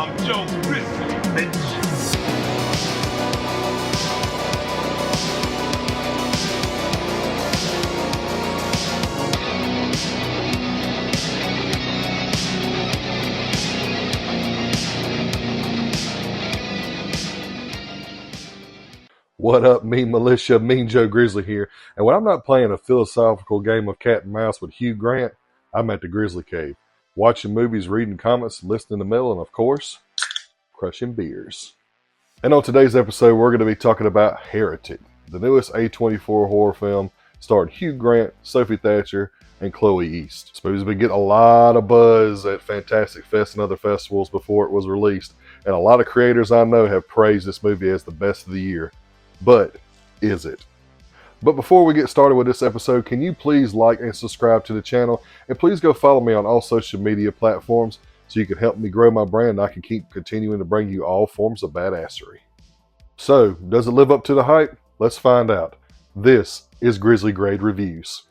I'm Joe Grizzly, bitch. What up, mean militia? Mean Joe Grizzly here. And when I'm not playing a philosophical game of cat and mouse with Hugh Grant, I'm at the Grizzly Cave, watching movies, reading comics, listening to metal, and of course, crushing beers. And on today's episode, we're going to be talking about Heretic, the newest A24 horror film starring Hugh Grant, Sophie Thatcher, and Chloe East. This movie's been getting a lot of buzz at Fantastic Fest and other festivals before it was released, and a lot of creators I know have praised this movie as the best of the year. But is it? But before we get started with this episode, can you please like and subscribe to the channel, and please go follow me on all social media platforms so you can help me grow my brand and I can keep continuing to bring you all forms of badassery. So, does it live up to the hype? Let's find out. This is Grizzly Grade Reviews.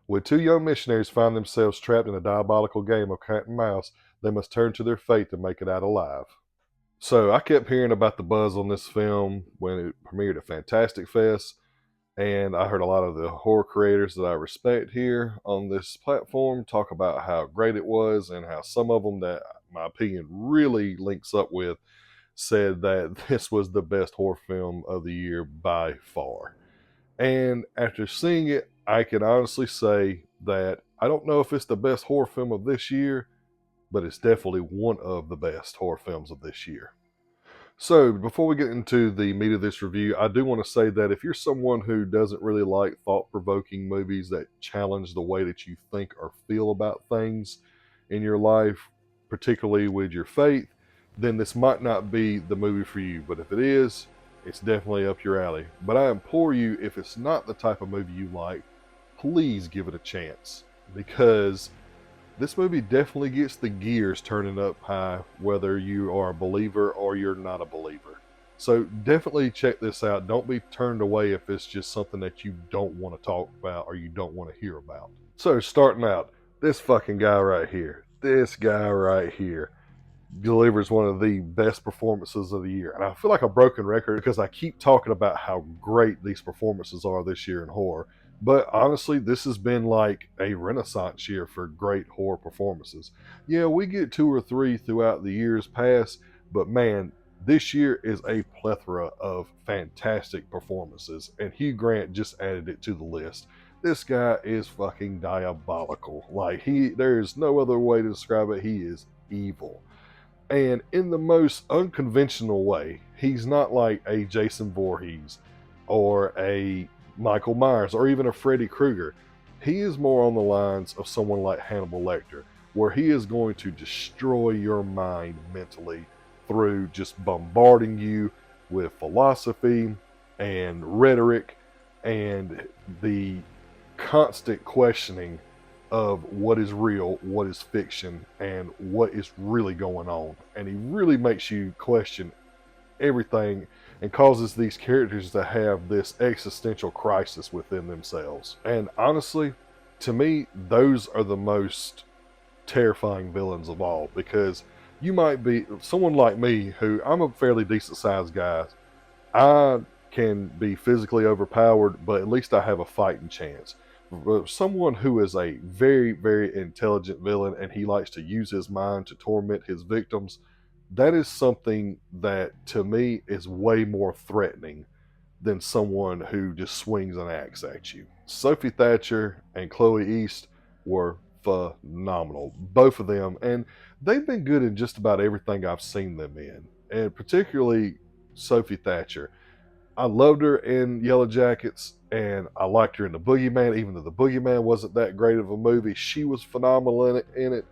When two young missionaries find themselves trapped in a diabolical game of cat and mouse, they must turn to their fate to make it out alive. So I kept hearing about the buzz on this film when it premiered at Fantastic Fest, and I heard a lot of the horror creators that I respect here on this platform talk about how great it was, and how some of them that my opinion really links up with said that this was the best horror film of the year by far. And after seeing it, I can honestly say that I don't know if it's the best horror film of this year, but it's definitely one of the best horror films of this year. So before we get into the meat of this review, I do want to say that if you're someone who doesn't really like thought-provoking movies that challenge the way that you think or feel about things in your life, particularly with your faith, then this might not be the movie for you. But if it is, it's definitely up your alley. But I implore you, if it's not the type of movie you like, please give it a chance, because this movie definitely gets the gears turning up high, whether you are a believer or you're not a believer. So definitely check this out. Don't be turned away if it's just something that you don't want to talk about or you don't want to hear about. So starting out, this fucking guy right here. This guy right here delivers one of the best performances of the year. And I feel like a broken record because I keep talking about how great these performances are this year in horror. But honestly, this has been like a renaissance year for great horror performances. Yeah, we get 2 or 3 throughout the years past, but man, this year is a plethora of fantastic performances, and Hugh Grant just added it to the list. This guy is fucking diabolical. Like, there's no other way to describe it. He is evil. And in the most unconventional way. He's not like a Jason Voorhees or a Michael Myers or even a Freddy Krueger. He is more on the lines of someone like Hannibal Lecter, where he is going to destroy your mind mentally through just bombarding you with philosophy and rhetoric and the constant questioning of what is real, what is fiction, and what is really going on. And he really makes you question everything and causes these characters to have this existential crisis within themselves. And honestly, to me, those are the most terrifying villains of all, because you might be someone like me, who I'm a fairly decent sized guy. I can be physically overpowered, but at least I have a fighting chance. But someone who is a very, very intelligent villain and he likes to use his mind to torment his victims, that is something that to me is way more threatening than someone who just swings an axe at you. Sophie Thatcher and Chloe East were phenomenal, both of them, and they've been good in just about everything I've seen them in, and particularly Sophie Thatcher. I loved her in Yellow Jackets, and I liked her in The Boogeyman, even though The Boogeyman wasn't that great of a movie. She was phenomenal in it.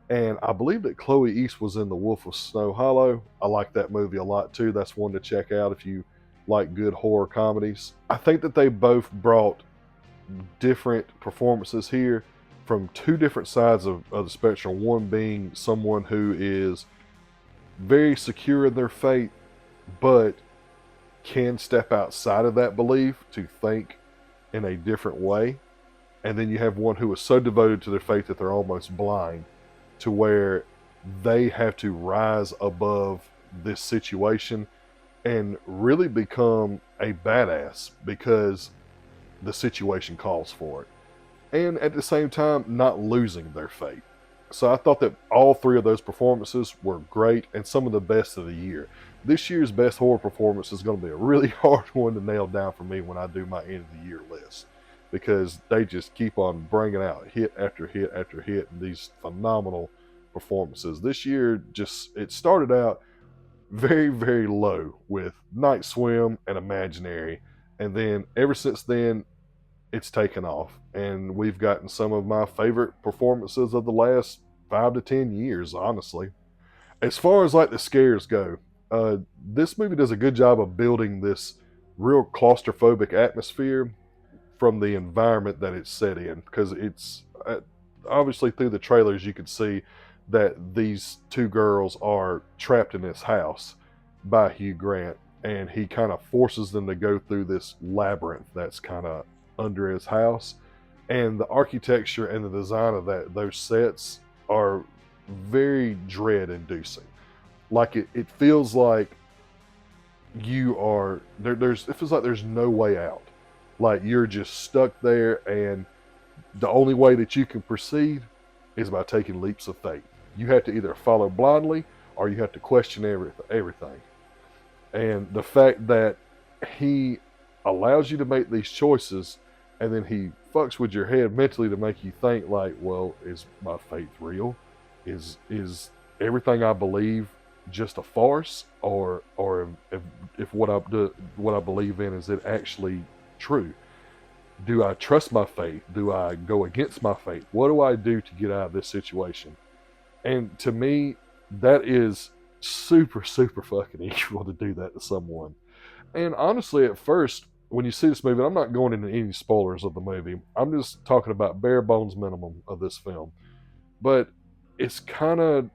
And I believe that Chloe East was in The Wolf of Snow Hollow. I like that movie a lot too. That's one to check out if you like good horror comedies. I think that they both brought different performances here from two different sides of the spectrum. One being someone who is very secure in their faith, but can step outside of that belief to think in a different way. And then you have one who is so devoted to their faith that they're almost blind, to where they have to rise above this situation and really become a badass because the situation calls for it. And at the same time, not losing their faith. So I thought that all three of those performances were great and some of the best of the year. This year's best horror performance is going to be a really hard one to nail down for me when I do my end of the year list, because they just keep on bringing out hit after hit after hit and these phenomenal performances. This year, it started out very, very low with Night Swim and Imaginary, and then ever since then, it's taken off, and we've gotten some of my favorite performances of the last 5 to 10 years, honestly. As far as like the scares go, this movie does a good job of building this real claustrophobic atmosphere from the environment that it's set in, because it's obviously through the trailers you can see that these two girls are trapped in this house by Hugh Grant, and he kind of forces them to go through this labyrinth that's kind of under his house. And the architecture and the design of those sets are very dread inducing. Like it feels like you are it feels like there's no way out. Like you're just stuck there, and the only way that you can proceed is by taking leaps of faith. You have to either follow blindly or you have to question everything. And the fact that he allows you to make these choices, and then he fucks with your head mentally to make you think like, well, is my faith real? Is everything I believe just a farce, or if what I believe in, is it actually true? Do I trust my faith? Do I go against my faith? What do I do to get out of this situation? And to me, that is super, super fucking evil to do that to someone. And honestly, at first, when you see this movie, I'm not going into any spoilers of the movie. I'm just talking about bare bones minimum of this film. But it's kind of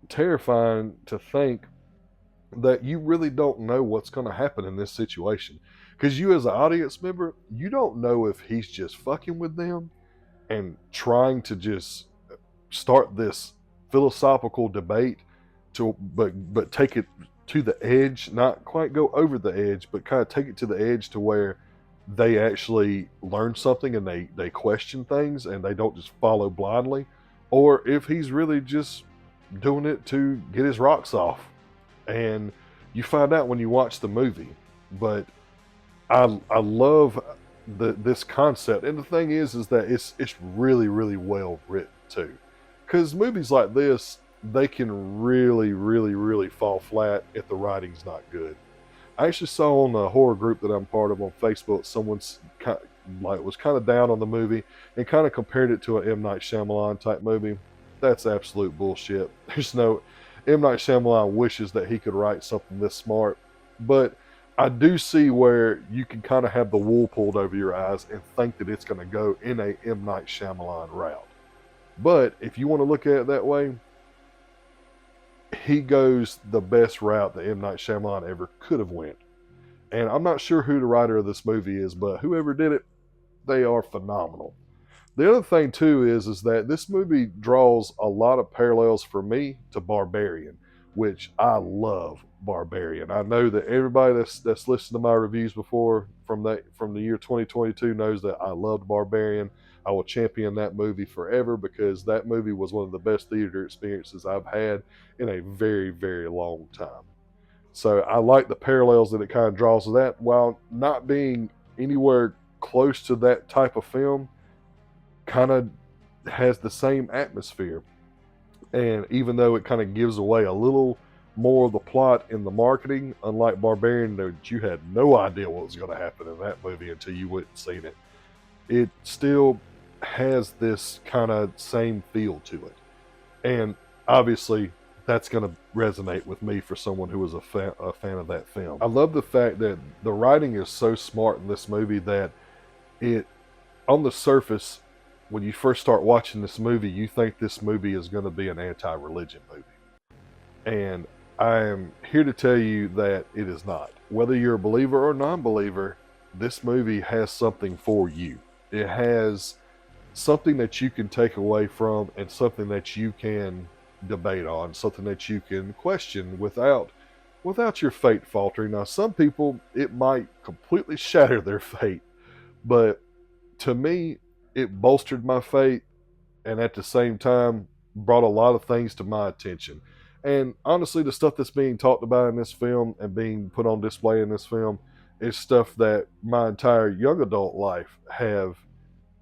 terrifying to think that you really don't know what's going to happen in this situation. Because you, as an audience member, you don't know if he's just fucking with them and trying to just start this philosophical debate but take it to the edge, not quite go over the edge, but kind of take it to the edge to where they actually learn something and they question things and they don't just follow blindly, or if he's really just doing it to get his rocks off. And you find out when you watch the movie. But I love this concept, and the thing is that it's really, really well written too, because movies like this, they can really, really, really fall flat if the writing's not good. I actually saw on a horror group that I'm part of on Facebook, someone's was kind of down on the movie and kind of compared it to an M. Night Shyamalan type movie. That's absolute bullshit. There's no M. Night Shyamalan wishes that he could write something this smart, but I do see where you can kind of have the wool pulled over your eyes and think that it's going to go in a M. Night Shyamalan route. But if you want to look at it that way, he goes the best route that M. Night Shyamalan ever could have went. And I'm not sure who the writer of this movie is, but whoever did it, they are phenomenal. The other thing too is that this movie draws a lot of parallels for me to Barbarian, which I love Barbarian. I know that everybody that's listened to my reviews before from the year 2022 knows that I loved Barbarian. I will champion that movie forever, because that movie was one of the best theater experiences I've had in a very, very long time. So I like the parallels that it kind of draws to that, while not being anywhere close to that type of film. Kind of has the same atmosphere, and even though it kind of gives away a little more of the plot in the marketing, unlike Barbarian, that you had no idea what was going to happen in that movie until you went and seen it, it still has this kind of same feel to it. And obviously that's going to resonate with me for someone who was a fan of that film. I love the fact that the writing is so smart in this movie that it, on the surface, when you first start watching this movie, you think this movie is going to be an anti-religion movie. And I am here to tell you that it is not. Whether you're a believer or non-believer, this movie has something for you. It has something that you can take away from and something that you can debate on, something that you can question without your fate faltering. Now, some people, it might completely shatter their fate, but to me, it bolstered my faith and at the same time brought a lot of things to my attention. And honestly, the stuff that's being talked about in this film and being put on display in this film is stuff that my entire young adult life have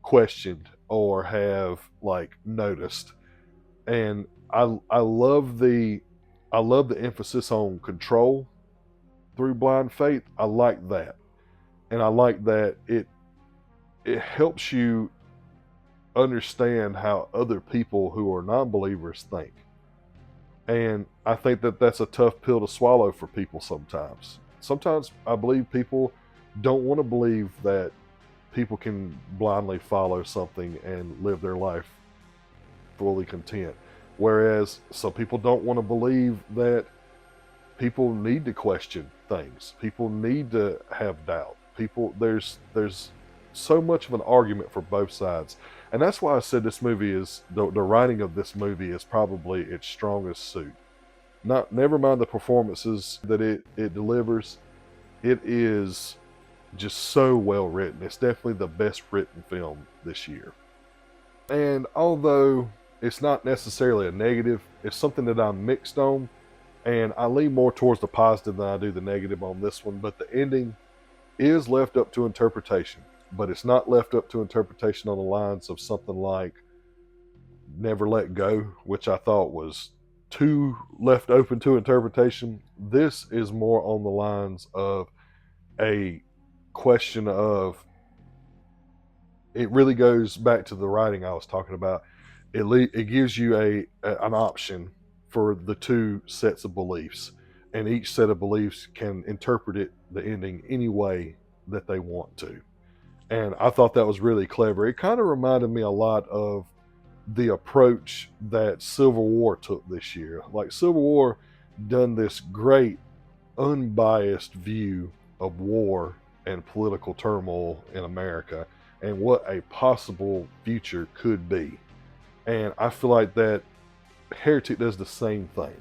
questioned or have like noticed. And I love the emphasis on control through blind faith. I like that. And I like that it helps you understand how other people who are non-believers think. And I think that that's a tough pill to swallow for people sometimes. Sometimes I believe people don't want to believe that people can blindly follow something and live their life fully content. Whereas some people don't want to believe that people need to question things. People need to have doubt. There's so much of an argument for both sides. And that's why I said this movie is the writing of this movie is probably its strongest suit. Never mind the performances that it delivers. It is just so well written. It's definitely the best written film this year. And although it's not necessarily a negative, it's something that I'm mixed on, and I lean more towards the positive than I do the negative on this one. But the ending is left up to interpretation, but it's not left up to interpretation on the lines of something like Never Let Go, which I thought was too left open to interpretation. This is more on the lines of a question of, it really goes back to the writing I was talking about. It gives you an option for the two sets of beliefs, and each set of beliefs can interpret the ending any way that they want to. And I thought that was really clever. It kind of reminded me a lot of the approach that Civil War took this year. Like Civil War done this great unbiased view of war and political turmoil in America and what a possible future could be. And I feel like that Heretic does the same thing,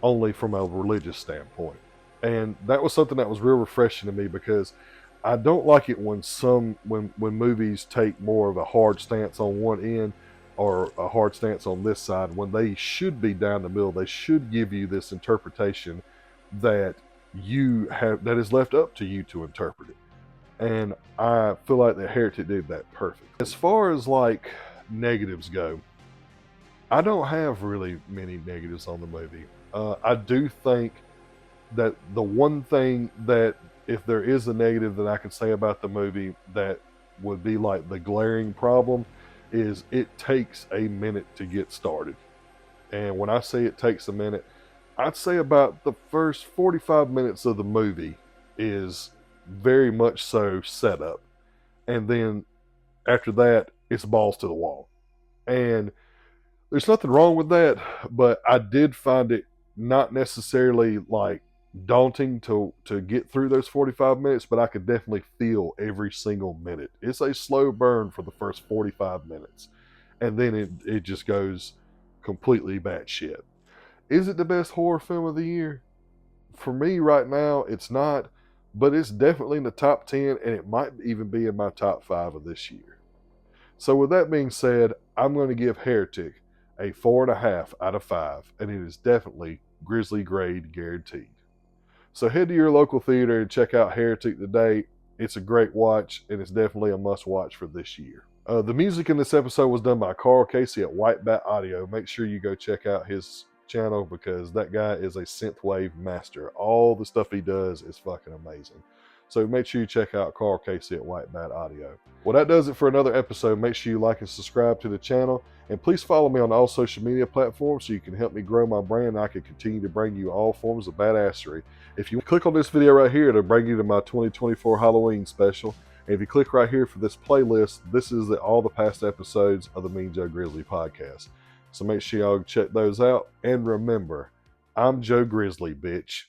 only from a religious standpoint. And that was something that was real refreshing to me, because I don't like it when when movies take more of a hard stance on one end or a hard stance on this side, when they should be down the middle. They should give you this interpretation that that is left up to you to interpret it. And I feel like the Heretic did that perfect. As far as like negatives go, I don't have really many negatives on the movie. I do think that the one thing that, if there is a negative that I could say about the movie that would be like the glaring problem, is it takes a minute to get started. And when I say it takes a minute, I'd say about the first 45 minutes of the movie is very much so setup. And then after that, it's balls to the wall. And there's nothing wrong with that, but I did find it not necessarily like daunting to get through those 45 minutes, but I could definitely feel every single minute. It's a slow burn for the first 45 minutes, and then it just goes completely batshit. Is it the best horror film of the year? For me right now, it's not, but it's definitely in the top 10, and it might even be in my top 5 of this year. So with that being said, I'm going to give Heretic a 4.5 out of 5, and it is definitely Grizzly grade guaranteed. So head to your local theater and check out Heretic today. It's a great watch, and it's definitely a must watch for this year. The music in this episode was done by Carl Casey at White Bat Audio. Make sure you go check out his channel, because that guy is a synthwave master. All the stuff he does is fucking amazing. So make sure you check out Carl Casey at White Bat Audio. Well, that does it for another episode. Make sure you like and subscribe to the channel. And please follow me on all social media platforms so you can help me grow my brand and I can continue to bring you all forms of badassery. If you click on this video right here, it'll bring you to my 2024 Halloween special. And if you click right here for this playlist, this is all the past episodes of the Mean Joe Grizzly podcast. So make sure y'all check those out. And remember, I'm Joe Grizzly, bitch.